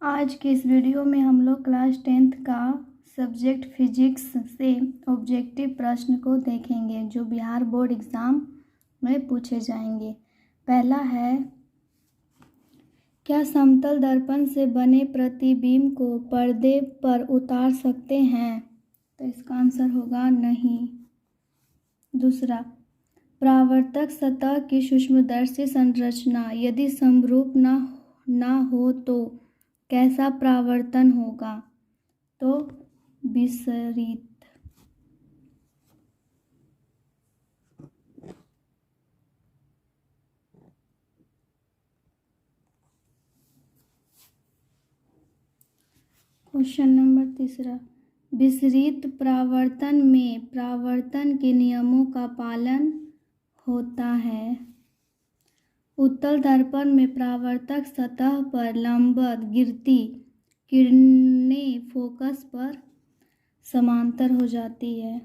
आज के इस वीडियो में हम लोग क्लास 10th का सब्जेक्ट फिजिक्स से ऑब्जेक्टिव प्रश्न को देखेंगे जो बिहार बोर्ड एग्ज़ाम में पूछे जाएंगे। पहला है, क्या समतल दर्पण से बने प्रतिबिंब को पर्दे पर उतार सकते हैं? तो इसका आंसर होगा नहीं। दूसरा, परावर्तक सतह की सूक्ष्मदर्शी संरचना यदि समरूप ना हो तो कैसा परावर्तन होगा? तो विसरित। क्वेश्चन नंबर तीसरा, विसरित परावर्तन में परावर्तन के नियमों का पालन होता है। उत्तल दर्पण में परावर्तक सतह पर लंबवत गिरती किरणें फोकस पर समांतर हो जाती है।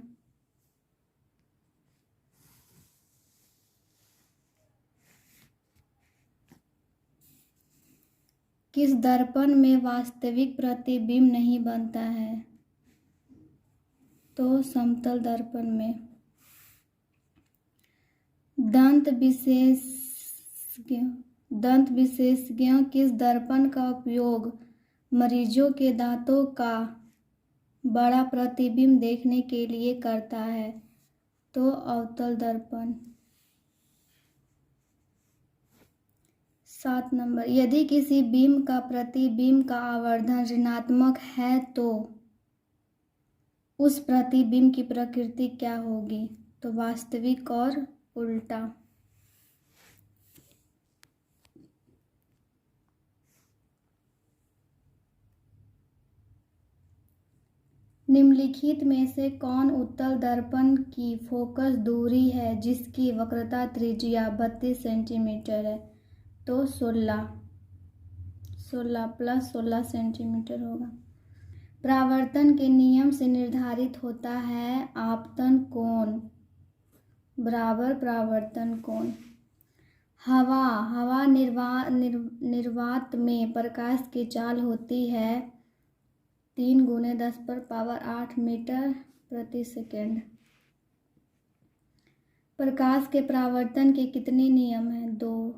किस दर्पण में वास्तविक प्रतिबिंब नहीं बनता है? तो समतल दर्पण में। दंत विशेषज्ञ किस दर्पण का उपयोग मरीजों के दांतों का बड़ा प्रतिबिंब देखने के लिए करता है? तो अवतल दर्पण। 7 नंबर, यदि किसी बिंब का प्रतिबिंब का आवर्धन ऋणात्मक है तो उस प्रतिबिंब की प्रकृति क्या होगी? तो वास्तविक और उल्टा। निम्नलिखित में से कौन उत्तल दर्पण की फोकस दूरी है जिसकी वक्रता त्रिज्या 32 सेंटीमीटर है? तो 16 + 16 सेंटीमीटर होगा। परावर्तन के नियम से निर्धारित होता है आपतन कोण बराबर परावर्तन कोण। हवा निर्वात में प्रकाश की चाल होती है 3 × 10⁸ मीटर प्रति सेकेंड। प्रकाश के परावर्तन के कितने नियम हैं? 2।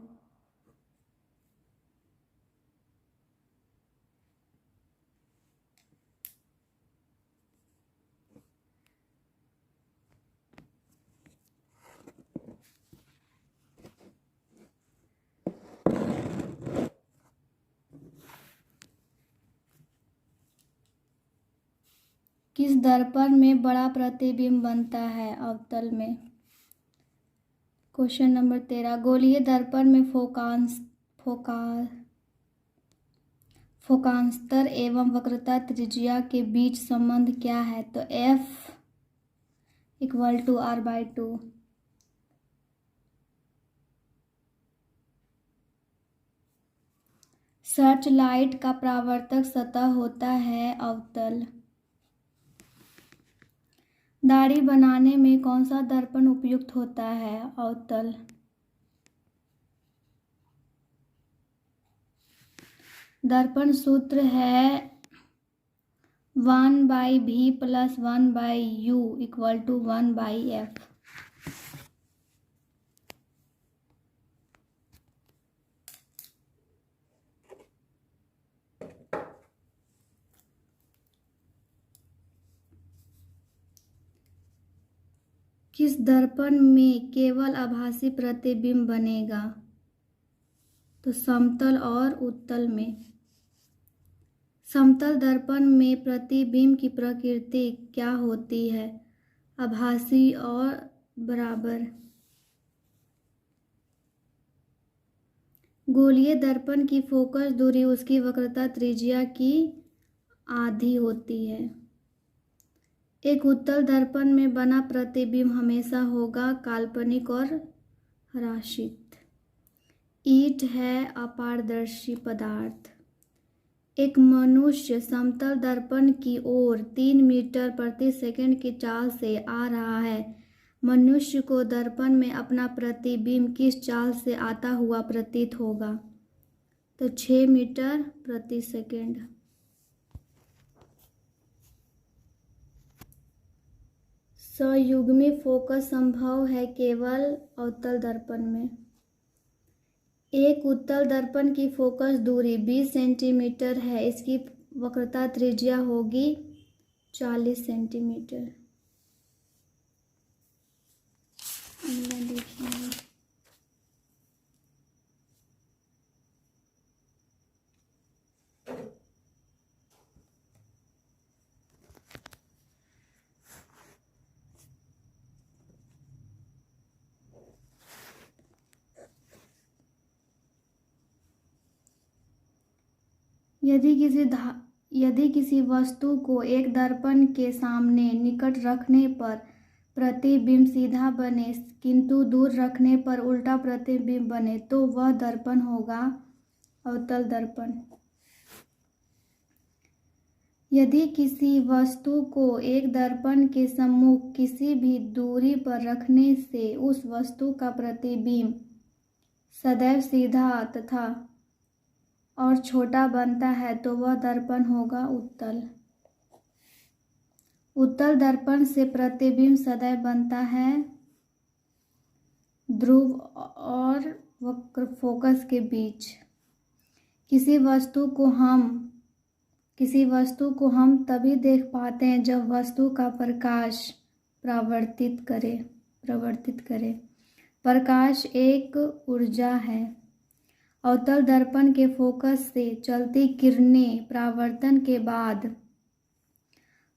किस दर्पण में बड़ा प्रतिबिंब बनता है? अवतल में। क्वेश्चन नंबर 13, गोलीय दर्पण में फोकांतर एवं वक्रता त्रिज्या के बीच संबंध क्या है? तो F = R/2। सर्च लाइट का परावर्तक सतह होता है अवतल। दाढ़ी बनाने में कौन सा दर्पण उपयुक्त होता है? अवतल। दर्पण सूत्र है 1/v + 1/u = 1/f। किस दर्पण में केवल आभासी प्रतिबिंब बनेगा? तो समतल और उत्तल में। समतल दर्पण में प्रतिबिंब की प्रकृति क्या होती है? आभासी और बराबर। गोलीय दर्पण की फोकस दूरी उसकी वक्रता त्रिज्या की आधी होती है। एक उत्तल दर्पण में बना प्रतिबिंब हमेशा होगा काल्पनिक और हराशित। ईंट है अपारदर्शी पदार्थ। एक मनुष्य समतल दर्पण की ओर 3 मीटर प्रति सेकंड की चाल से आ रहा है। मनुष्य को दर्पण में अपना प्रतिबिंब किस चाल से आता हुआ प्रतीत होगा? तो 6 मीटर प्रति सेकेंड। सयुग्मी फोकस संभव है केवल अवतल दर्पण में। एक उत्तल दर्पण की फोकस दूरी 20 सेंटीमीटर है, इसकी वक्रता त्रिज्या होगी 40 सेंटीमीटर। अगला देखिए, यदि किसी वस्तु को एक दर्पण के सामने निकट रखने पर प्रतिबिंब सीधा बने किंतु दूर रखने पर उल्टा प्रतिबिंब बने तो वह दर्पण होगा अवतल दर्पण। यदि किसी वस्तु को एक दर्पण के सम्मुख किसी भी दूरी पर रखने से उस वस्तु का प्रतिबिंब सदैव सीधा तथा और छोटा बनता है तो वह दर्पण होगा उत्तल। उत्तल दर्पण से प्रतिबिंब सदैव बनता है ध्रुव और वक्र फोकस के बीच। किसी वस्तु को हम तभी देख पाते हैं जब वस्तु का प्रकाश परावर्तित करे। प्रकाश एक ऊर्जा है। अवतल दर्पण के फोकस से चलती किरणें परावर्तन के बाद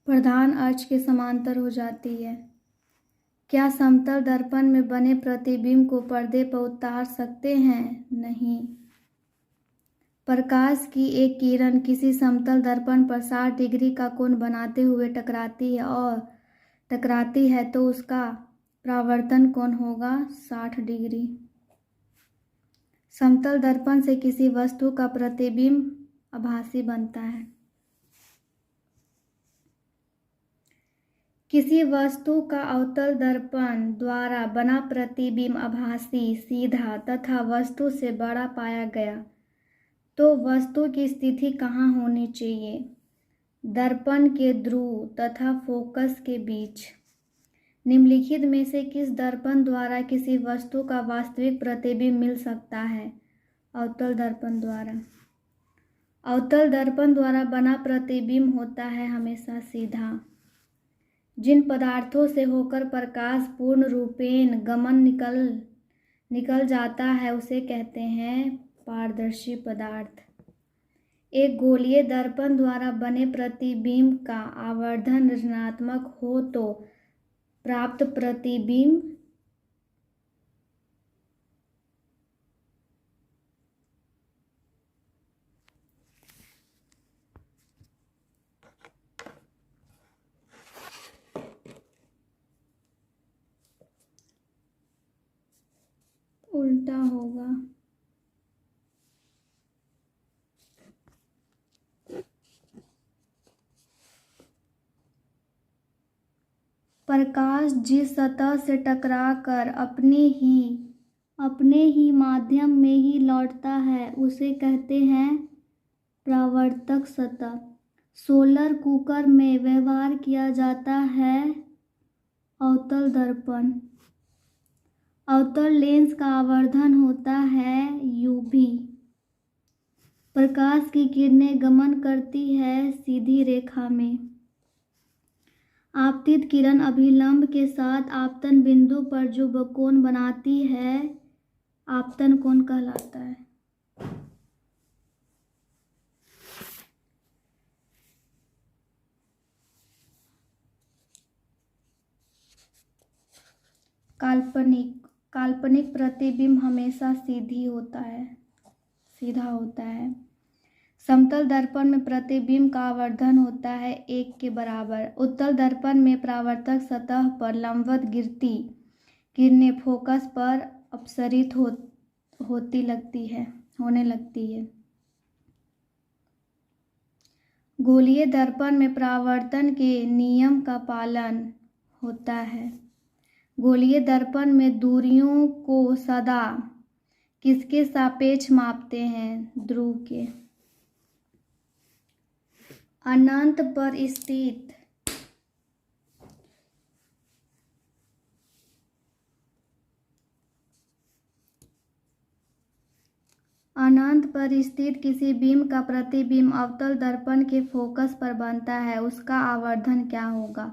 प्रधान अक्ष के समांतर हो जाती है। क्या समतल दर्पण में बने प्रतिबिंब को पर्दे पर उतार सकते हैं? नहीं। प्रकाश की एक किरण किसी समतल दर्पण पर 60 डिग्री का कोण बनाते हुए टकराती है तो उसका परावर्तन कोण होगा 60 डिग्री। समतल दर्पण से किसी वस्तु का प्रतिबिंब आभासी बनता है। किसी वस्तु का अवतल दर्पण द्वारा बना प्रतिबिंब आभासी, सीधा तथा वस्तु से बड़ा पाया गया तो वस्तु की स्थिति कहाँ होनी चाहिए? दर्पण के ध्रुव तथा फोकस के बीच। निम्नलिखित में से किस दर्पण द्वारा किसी वस्तु का वास्तविक प्रतिबिंब मिल सकता है? अवतल दर्पण द्वारा। अवतल दर्पण द्वारा बना प्रतिबिंब होता है हमेशा सीधा। जिन पदार्थों से होकर प्रकाश पूर्ण रूपेण गमन निकल जाता है उसे कहते हैं पारदर्शी पदार्थ। एक गोलीय दर्पण द्वारा बने प्रतिबिंब का आवर्धन ऋणात्मक हो तो प्राप्त प्रतिबिंब उल्टा होगा। प्रकाश जिस सतह से टकराकर अपने ही माध्यम में ही लौटता है उसे कहते हैं परावर्तक सतह। सोलर कुकर में व्यवहार किया जाता है अवतल दर्पण। अवतल लेंस का आवर्धन होता है यूवी। प्रकाश की किरणें गमन करती है सीधी रेखा में। आपतित किरण अभिलंब के साथ आपतन बिंदु पर जो कोण बनाती है आपतन कोण कहलाता है। काल्पनिक प्रतिबिंब हमेशा सीधा होता है। समतल दर्पण में प्रतिबिंब का आवर्धन होता है 1 के बराबर। उत्तल दर्पण में परावर्तक सतह पर लंबवत गिरती किरणें फोकस पर अपसरित होने लगती है। गोलीय दर्पण में परावर्तन के नियम का पालन होता है। गोलीय दर्पण में दूरियों को सदा किसके सापेक्ष मापते हैं? ध्रुव के। अनंत पर स्थित किसी बीम का प्रतिबिंब अवतल दर्पण के फोकस पर बनता है, उसका आवर्धन क्या होगा?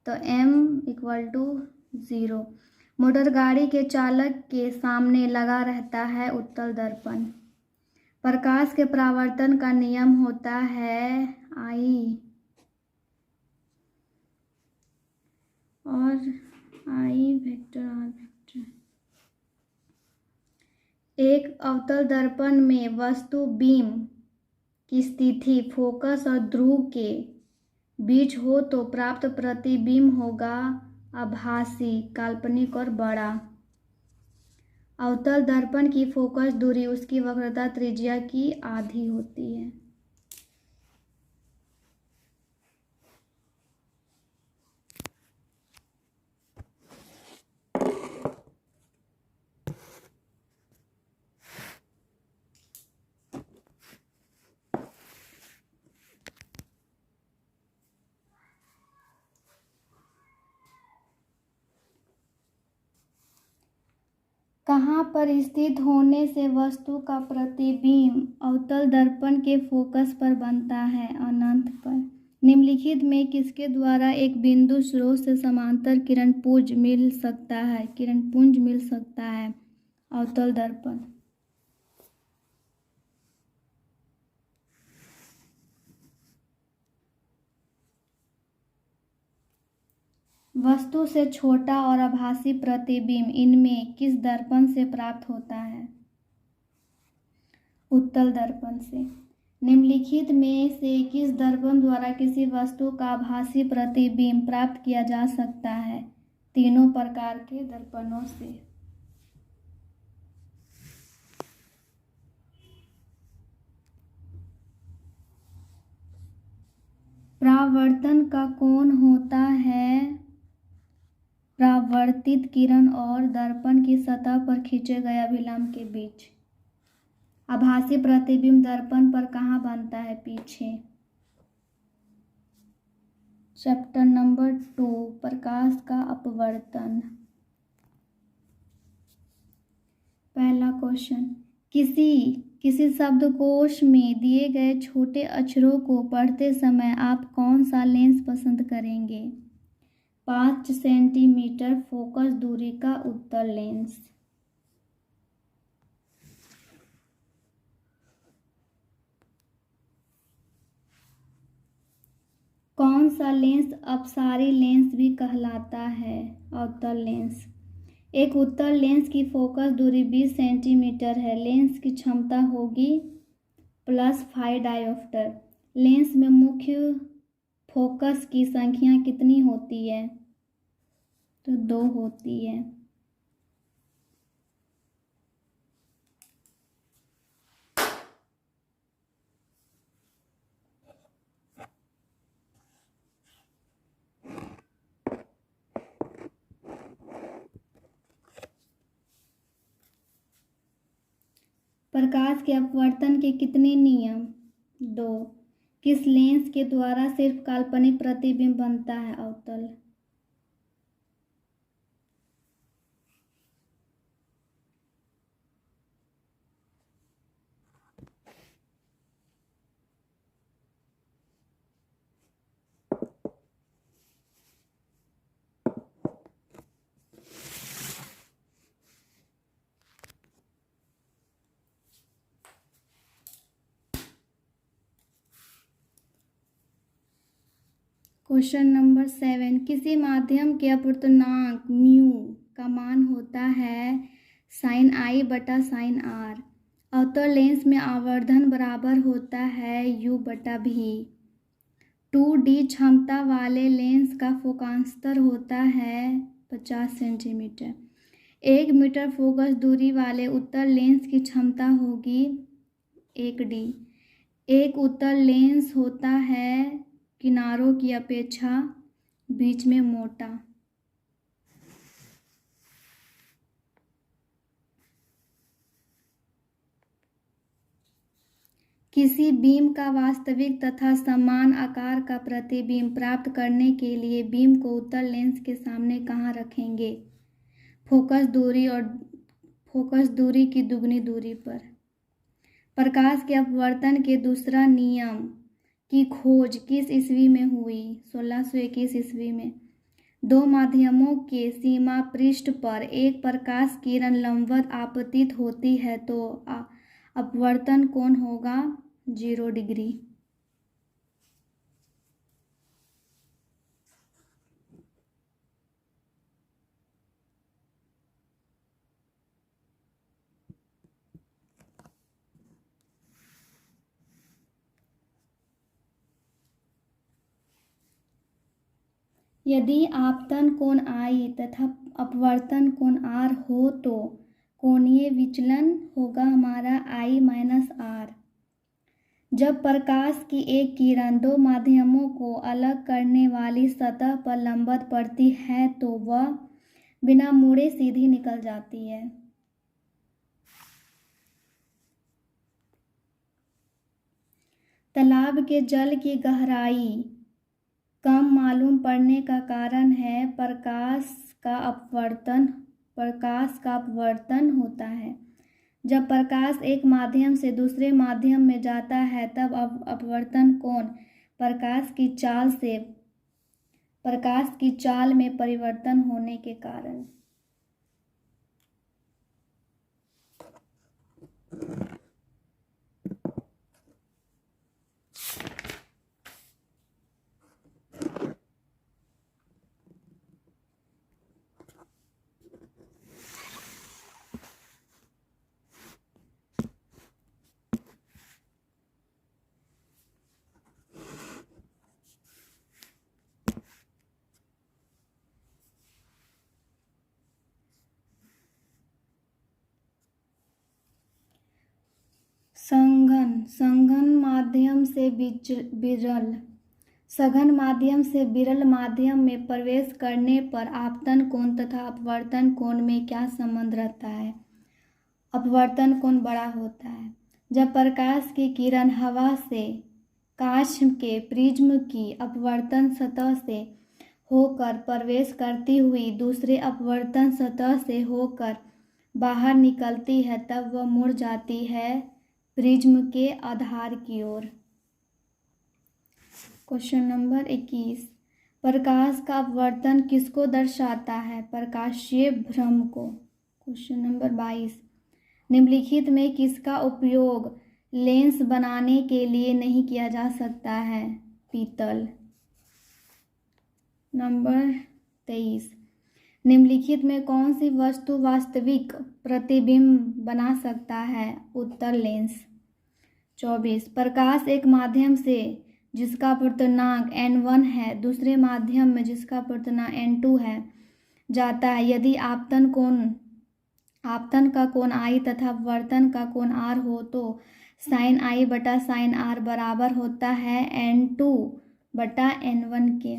तो m=0। मोटर गाड़ी के चालक के सामने लगा रहता है उत्तल दर्पण। प्रकाश के परावर्तन का नियम होता है I और I वेक्टर R वेक्टर। एक अवतल दर्पण में वस्तु बीम की स्थिति फोकस और ध्रुव के बीच हो तो प्राप्त प्रतिबिंब होगा आभासी, काल्पनिक और बड़ा। अवतल दर्पण की फोकस दूरी उसकी वक्रता त्रिज्या की आधी होती है। कहाँ पर स्थित होने से वस्तु का प्रतिबिंब अवतल दर्पण के फोकस पर बनता है? अनंत पर। निम्नलिखित में किसके द्वारा एक बिंदु स्रोत से समांतर किरणपुंज मिल सकता है? अवतल दर्पण। वस्तु से छोटा और आभासी प्रतिबिंब इनमें किस दर्पण से प्राप्त होता है? उत्तल दर्पण से। निम्नलिखित में से किस दर्पण द्वारा किसी वस्तु का आभासी प्रतिबिंब प्राप्त किया जा सकता है? तीनों प्रकार के दर्पणों से। परावर्तन का कोण होता है परावर्तित किरण और दर्पण की सतह पर खींचे गए अभिलंब के बीच। आभासी प्रतिबिंब दर्पण पर कहाँ बनता है? पीछे। चैप्टर नंबर 2 प्रकाश का अपवर्तन। पहला क्वेश्चन, किसी शब्दकोश में दिए गए छोटे अक्षरों को पढ़ते समय आप कौन सा लेंस पसंद करेंगे? 5 सेंटीमीटर फोकस दूरी का उत्तल लेंस। कौन सा लेंस अपसारी लेंस भी कहलाता है? अवतल लेंस। एक उत्तल लेंस की फोकस दूरी 20 सेंटीमीटर है। लेंस की क्षमता होगी +5 डायोप्टर। लेंस में मुख्य फोकस की संख्या कितनी होती है? तो 2 होती है। प्रकाश के अपवर्तन के कितने नियम? 2। किस लेंस के द्वारा सिर्फ काल्पनिक प्रतिबिंब बनता है? अवतल। क्वेश्चन नंबर 7, किसी माध्यम के अपवर्तनांक म्यू का मान होता है sin I बटा sin R। अवतल लेंस में आवर्धन बराबर होता है U बटा V। 2D क्षमता वाले लेंस का फोकांतर होता है 50 सेंटीमीटर। 1 मीटर फोकस दूरी वाले उत्तल लेंस की क्षमता होगी 1D। एक उत्तल लेंस होता है किनारों की अपेक्षा बीच में मोटा। किसी बीम का वास्तविक तथा समान आकार का प्रतिबिंब प्राप्त करने के लिए बीम को उत्तल लेंस के सामने कहाँ रखेंगे? फोकस दूरी की दुगनी दूरी पर। प्रकाश के अपवर्तन के दूसरा नियम की खोज किस ईस्वी में हुई? 1621 ईस्वी में। दो माध्यमों के सीमा पृष्ठ पर एक प्रकाश किरण लंबवत आपतित होती है तो अपवर्तन कोण होगा 0 डिग्री। यदि आपतन कोण I तथा अपवर्तन कोण R हो तो कोणीय विचलन होगा हमारा I माइनस R। जब प्रकाश की एक किरण दो माध्यमों को अलग करने वाली सतह पर लंबवत पड़ती है तो वह बिना मुड़े सीधी निकल जाती है। तालाब के जल की गहराई कम मालूम पड़ने का कारण है प्रकाश का अपवर्तन होता है। जब प्रकाश एक माध्यम से दूसरे माध्यम में जाता है तब अपवर्तन कोण प्रकाश की चाल में परिवर्तन होने के कारण। सघन माध्यम से विरल माध्यम में प्रवेश करने पर आपतन कोण तथा अपवर्तन कोण में क्या संबंध रहता है? अपवर्तन कोण बड़ा होता है। जब प्रकाश की किरण हवा से कांच के प्रिज्म की अपवर्तन सतह से होकर प्रवेश करती हुई दूसरे अपवर्तन सतह से होकर बाहर निकलती है तब वह मुड़ जाती है प्रिज्म के आधार की ओर। Question number 21। प्रकाश का अपवर्तन किसको दर्शाता है? प्रकाशीय भ्रम को। Question number 22। निम्नलिखित में किसका उपयोग लेंस बनाने के लिए नहीं किया जा सकता है? पीतल। नंबर 23। निम्नलिखित में कौन सी वस्तु वास्तविक प्रतिबिंब बना सकता है? उत्तल लेंस। 24। प्रकाश एक माध्यम से जिसका अपवर्तनांक n1 है दूसरे माध्यम में जिसका अपवर्तनांक n2 है जाता है। यदि आपतन का कोण I तथा अपवर्तन का कोण R हो तो sin I बटा sin R बराबर होता है n2 बटा n1 के।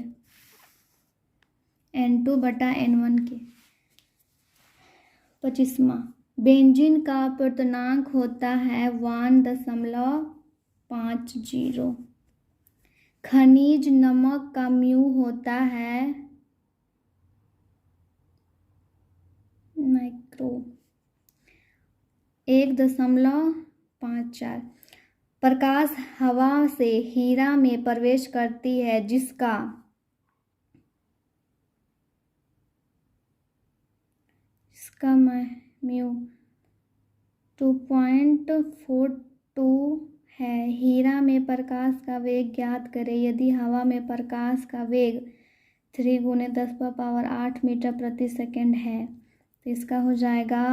25वां। बेंजीन का अपवर्तनांक होता है 1.50। खनिज नमक का म्यू होता है माइक्रो 1.54। प्रकाश हवा से हीरा में प्रवेश करती है जिसका म्यू 2.42 है। हीरा में प्रकाश का वेग ज्ञात करें। यदि हवा में प्रकाश का वेग 3 × 10⁸ मीटर प्रति सेकंड है तो इसका हो जाएगा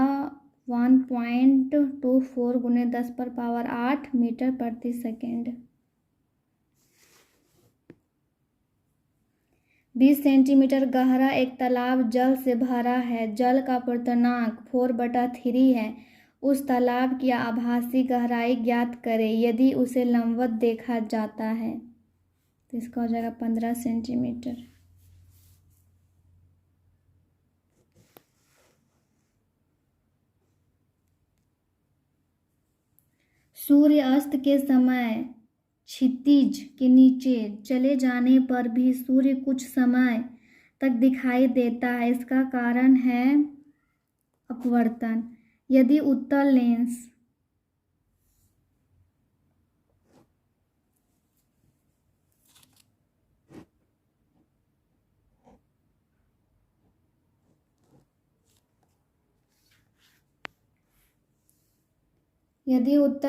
1.24 × 10⁸ मीटर प्रति सेकंड। 20 सेंटीमीटर गहरा एक तालाब जल से भरा है। जल का अपवर्तनांक 4/3 है। उस तालाब की आभासी गहराई ज्ञात करें यदि उसे लंबवत देखा जाता है तो इसका हो जाएगा 15 सेंटीमीटर। सूर्य अस्त के समय क्षितिज के नीचे चले जाने पर भी सूर्य कुछ समय तक दिखाई देता है। इसका कारण है अपवर्तन। यदि उत्तल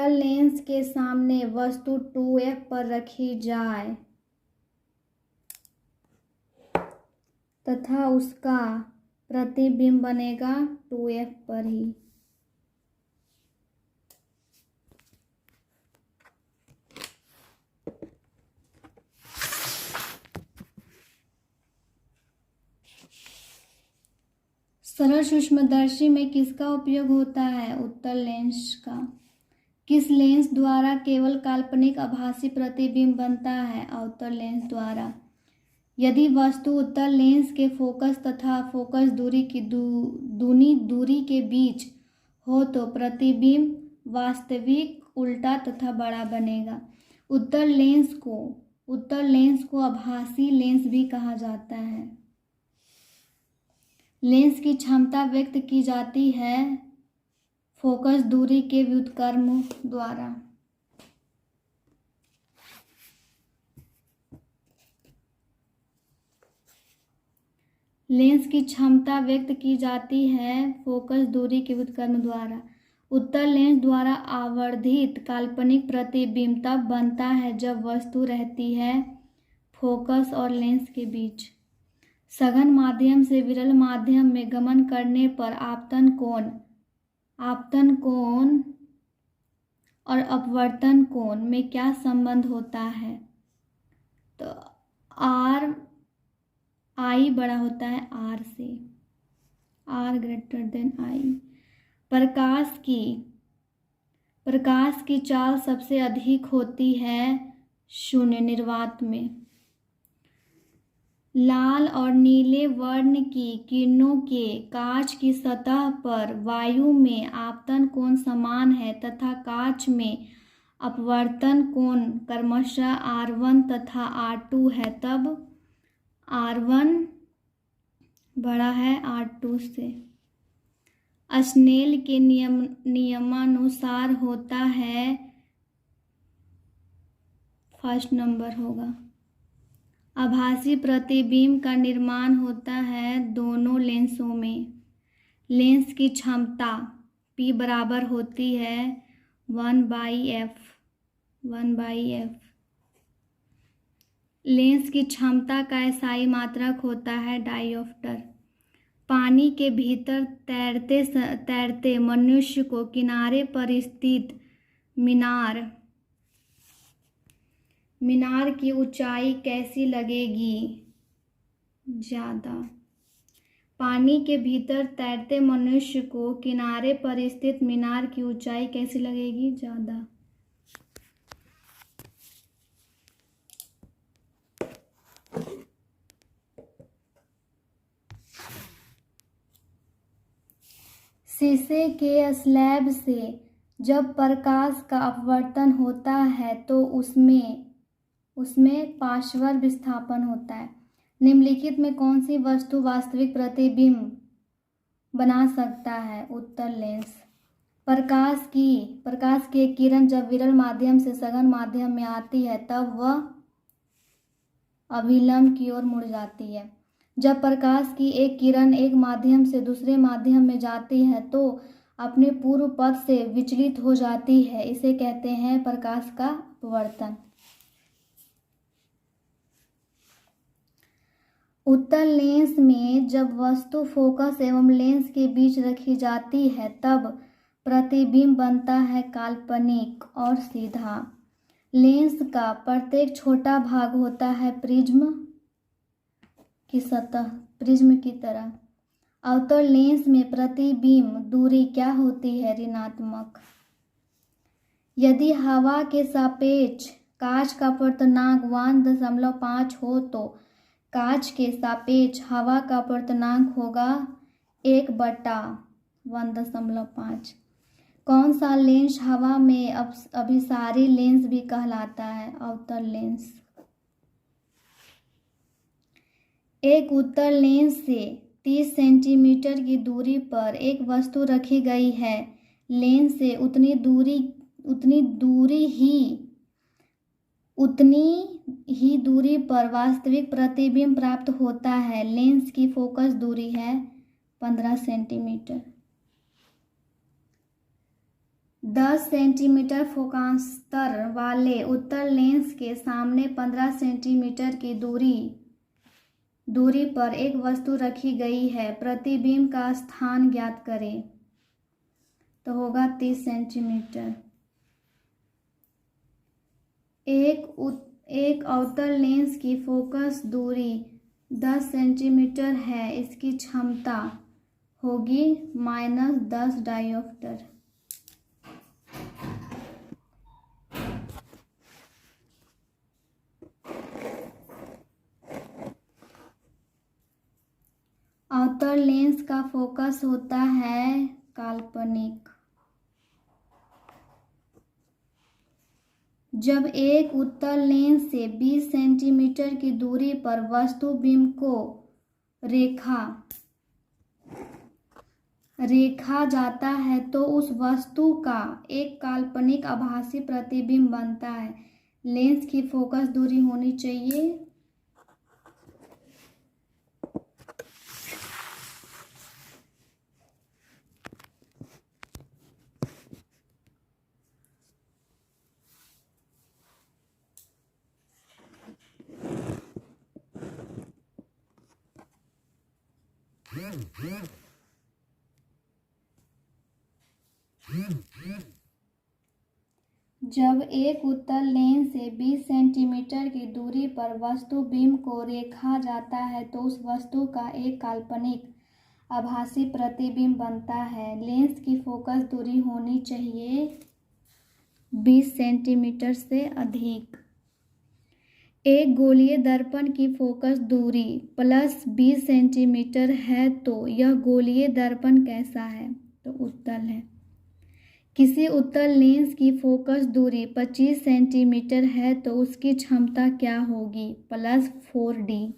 लेंस के सामने वस्तु 2f पर रखी जाए तथा उसका प्रतिबिंब बनेगा 2f पर ही। सरल सूक्ष्मदर्शी में किसका उपयोग होता है? उत्तल लेंस का। किस लेंस द्वारा केवल काल्पनिक आभासी प्रतिबिंब बनता है? अवतल लेंस द्वारा। यदि वस्तु उत्तल लेंस के फोकस तथा फोकस दूरी की दूनी दूरी के बीच हो तो प्रतिबिंब वास्तविक, उल्टा तथा बड़ा बनेगा। उत्तल लेंस को आभासी लेंस भी कहा जाता है। लेंस की क्षमता व्यक्त की जाती है फोकस दूरी के व्युत्क्रम द्वारा। लेंस की क्षमता व्यक्त की जाती है फोकस दूरी के व्युत्क्रम द्वारा। उत्तल लेंस द्वारा आवर्धित काल्पनिक प्रतिबिंब तब बनता है जब वस्तु रहती है फोकस और लेंस के बीच। सघन माध्यम से विरल माध्यम में गमन करने पर आपतन कोण और अपवर्तन कोण में क्या संबंध होता है? तो I बड़ा होता है R से, R ग्रेटर देन I। प्रकाश की चाल सबसे अधिक होती है शून्य निर्वात में। लाल और नीले वर्ण की किरणों के कांच की सतह पर वायु में आपतन कोण समान है तथा कांच में अपवर्तन कोण क्रमशः R1 तथा R2 है, तब R1 बड़ा है R2 से। स्नेल के नियमानुसार होता है, फर्स्ट नंबर होगा। आभासी प्रतिबिंब का निर्माण होता है दोनों लेंसों में। लेंस की क्षमता P बराबर होती है 1/f। लेंस की क्षमता का एसआई मात्रक होता है डायोप्टर। पानी के भीतर तैरते मनुष्य को किनारे पर स्थित मीनार की ऊंचाई कैसी लगेगी? ज़्यादा। पानी के भीतर तैरते मनुष्य को किनारे पर स्थित मीनार की ऊंचाई कैसी लगेगी? ज़्यादा। शीशे के स्लैब से जब प्रकाश का अपवर्तन होता है तो उसमें पार्श्व विस्थापन होता है। निम्नलिखित में कौन सी वस्तु वास्तविक प्रतिबिंब बना सकता है? उत्तल लेंस। प्रकाश की किरण जब विरल माध्यम से सघन माध्यम में आती है तब वह अभिलंब की ओर मुड़ जाती है। जब प्रकाश की एक किरण एक माध्यम से दूसरे माध्यम में जाती है तो अपने पूर्व पथ से विचलित हो जाती है। इसे कहते हैं प्रकाश का अपवर्तन। उत्तल लेंस में जब वस्तु फोकस एवं लेंस के बीच रखी जाती है तब प्रतिबिंब बनता है काल्पनिक और सीधा। लेंस का प्रत्येक छोटा भाग होता है प्रिज्म की तरह। अवतल लेंस में प्रतिबिंब दूरी क्या होती है? ऋणात्मक। यदि हवा के सापेक्ष कांच का अपवर्तनांक 1.5 हो तो कांच के सापेक्ष हवा का अपवर्तनांक होगा 1/1.5। कौन सा लेंस हवा में अभिसारी लेंस भी कहलाता है? अवतल लेंस। एक उत्तल लेंस से 30 सेंटीमीटर की दूरी पर एक वस्तु रखी गई है। लेंस से उतनी ही दूरी पर वास्तविक प्रतिबिंब प्राप्त होता है। लेंस की फोकस दूरी है 15 सेंटीमीटर। 10 सेंटीमीटर फोकांतर वाले उत्तल लेंस के सामने 15 सेंटीमीटर की दूरी पर एक वस्तु रखी गई है। प्रतिबिंब का स्थान ज्ञात करें। तो होगा 30 सेंटीमीटर। एक अवतल लेंस की फोकस दूरी 10 सेंटीमीटर है। इसकी क्षमता होगी -10 डायोप्टर। अवतल लेंस का फोकस होता है काल्पनिक। जब एक उत्तल लेंस से 20 सेंटीमीटर की दूरी पर वस्तु बिंब को रेखा जाता है तो उस वस्तु का एक काल्पनिक आभासी प्रतिबिंब बनता है। लेंस की फोकस दूरी होनी चाहिए जब एक उत्तल लेंस से 20 सेंटीमीटर की दूरी पर वस्तु बिंब को रेखा जाता है तो उस वस्तु का एक काल्पनिक आभासी प्रतिबिंब बनता है। लेंस की फोकस दूरी होनी चाहिए 20 सेंटीमीटर से अधिक। एक गोलीय दर्पण की फोकस दूरी +20 सेंटीमीटर है तो यह गोलीय दर्पण कैसा है? तो उत्तल है। किसी उत्तल लेंस की फोकस दूरी 25 सेंटीमीटर है तो उसकी क्षमता क्या होगी? +4D।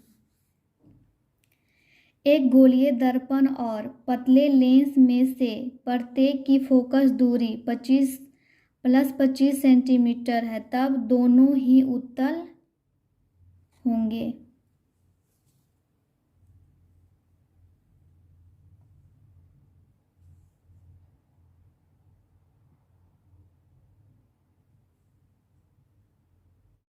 एक गोलीय दर्पण और पतले लेंस में से प्रत्येक की फोकस दूरी 25 सेंटीमीटर है, तब दोनों ही उत्तल होंगे।